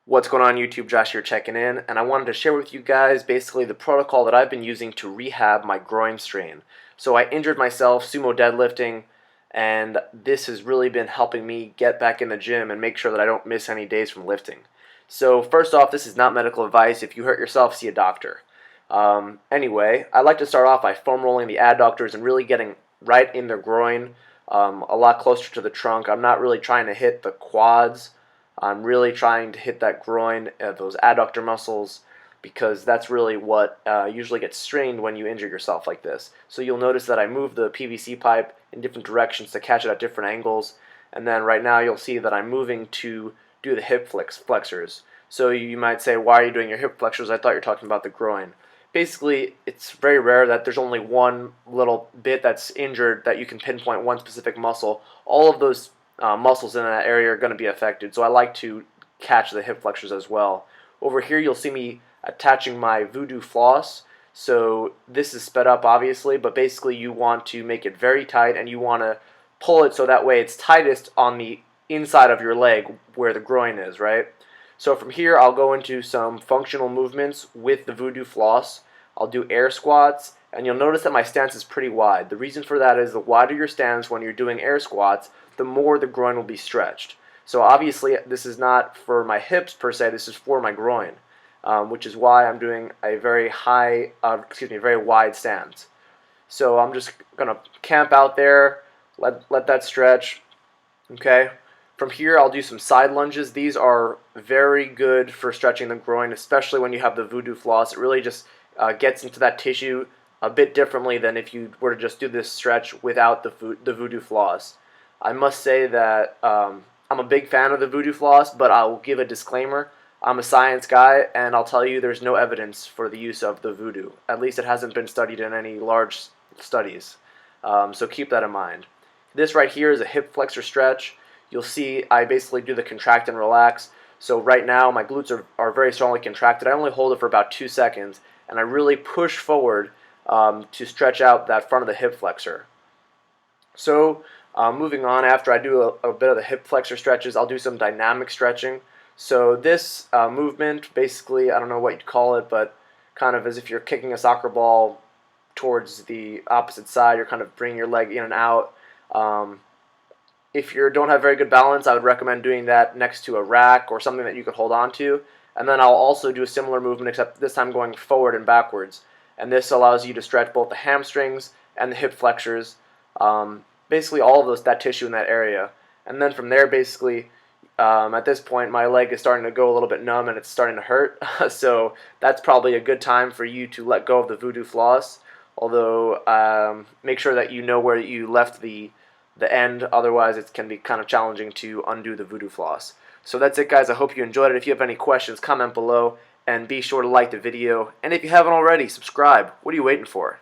What's going on YouTube? Josh here checking in, and I wanted to share with you guys basically the protocol that I've been using to rehab my groin strain. So I injured myself sumo deadlifting, and this has really been helping me get back in the gym and make sure that I don't miss any days from lifting. So first off, this is not medical advice. If you hurt yourself, see a doctor. Anyway, I like to start off by foam rolling the adductors and really getting right in their groin, a lot closer to the trunk. I'm not really trying to hit the quads. I'm really trying to hit that groin, those adductor muscles, because that's really what usually gets strained when you injure yourself like this. So you'll notice that I move the PVC pipe in different directions to catch it at different angles, and then right now you'll see that I'm moving to do the hip flexors. So you might say, why are you doing your hip flexors? I thought you were talking about the groin. Basically, it's very rare that there's only one little bit that's injured that you can pinpoint one specific muscle. All of those muscles in that area are going to be affected, so I like to catch the hip flexors as well. Over here you'll see me attaching my Voodoo Floss. So this is sped up obviously, but basically you want to make it very tight and you want to pull it so that way it's tightest on the inside of your leg where the groin is, right? So from here I'll go into some functional movements with the Voodoo Floss. I'll do air squats, and you'll notice that my stance is pretty wide. The reason for that is the wider your stance when you're doing air squats, the more the groin will be stretched. So obviously this is not for my hips per se, this is for my groin, which is why I'm doing a very very wide stance. So I'm just gonna camp out there, let that stretch. Okay. From here I'll do some side lunges. These are very good for stretching the groin, especially when you have the Voodoo Floss. It really just gets into that tissue a bit differently than if you were to just do this stretch without the Voodoo Floss. I must say that I'm a big fan of the Voodoo Floss, but I'll give a disclaimer. I'm a science guy, and I'll tell you there's no evidence for the use of the Voodoo. At least it hasn't been studied in any large studies. So keep that in mind. This right here is a hip flexor stretch. You'll see I basically do the contract and relax. So right now my glutes are very strongly contracted. I only hold it for about 2 seconds, and I really push forward to stretch out that front of the hip flexor. So moving on, after I do a bit of the hip flexor stretches, I'll do some dynamic stretching. So this movement, basically, I don't know what you'd call it, but kind of as if you're kicking a soccer ball towards the opposite side, you're kind of bringing your leg in and out. If you don't have very good balance, I would recommend doing that next to a rack or something that you could hold on to. And then I'll also do a similar movement, except this time going forward and backwards. And this allows you to stretch both the hamstrings and the hip flexors, basically all of that tissue in that area. And then from there, basically, at this point, my leg is starting to go a little bit numb and it's starting to hurt. So that's probably a good time for you to let go of the Voodoo Floss. Although, make sure that you know where you left the end, otherwise it can be kind of challenging to undo the Voodoo Floss. So that's it, guys. I hope you enjoyed it. If you have any questions, comment below, and be sure to like the video. And if you haven't already, subscribe. What are you waiting for?